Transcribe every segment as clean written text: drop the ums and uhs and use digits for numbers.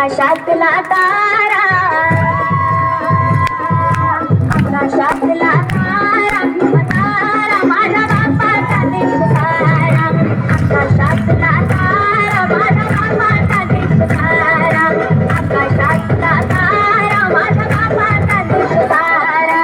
आकाशातला तारा, आकाशातला तारा, भीमतारा माझ्या बापाचा देश तारा, आकाशातला तारा माझ्या बापाचा देश तारा, आकाशातला तारा माझ्या बापाचा देश तारा.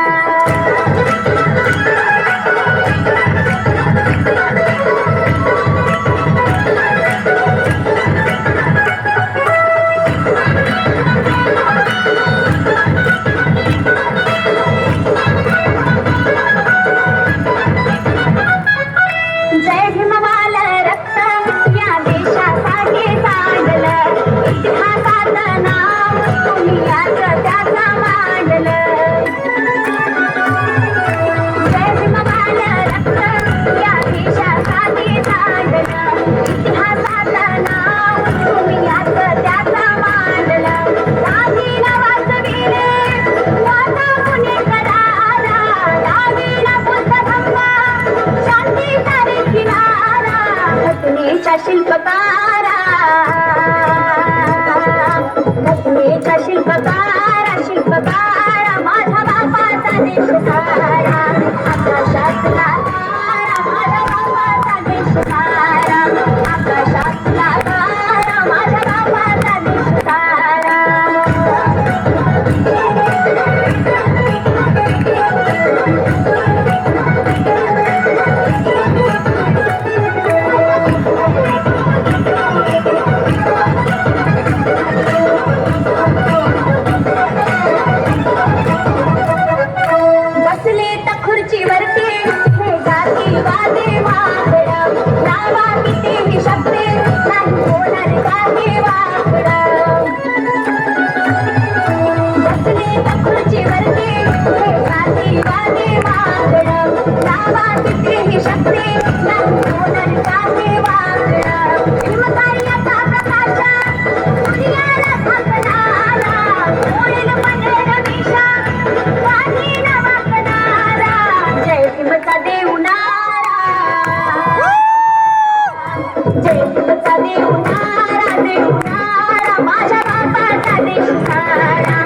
शिल्पकारा, घटनेच्या शिल्पकारा, शिल्पकारा माझ्या बापाचा देश तारा, आकाशातला तारा माझ्या बापाचा देश तारा, आकाशातला तारा माझ्या बापाचा देश तारा. माझ्या बापाचा देश तारा,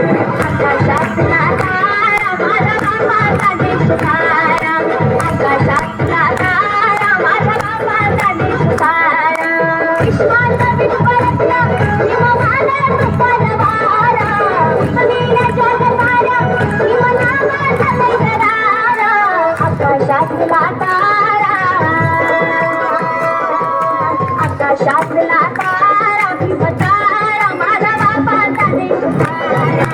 आकाशातला तारा माझ्या बापाचा देश तारा, आकाशातला तारा माझ्या बापाचा देश तारा. विश्वाचा विश्वरत्न हिमवाला तुपलवारा, उसमेल्या जगतारा हिमनामाचा लैजरारा, आकाशातला तारा, आकाशातला तारा, भीमतारा माझ्या बापाचा देश तारा,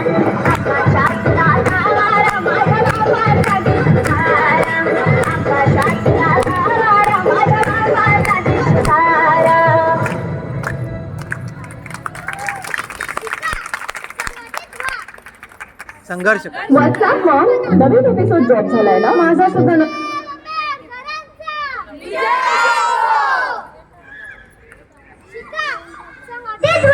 आकाशातला तारा माझ्या बापाचा देश तारा, आकाशातला तारा माझ्या बापाचा देश तारा. संघर्ष. व्हॉट्सअप मॉम, नवीन एपिसोड ड्रॉप झालाय ना? माझा सुद्धा तेच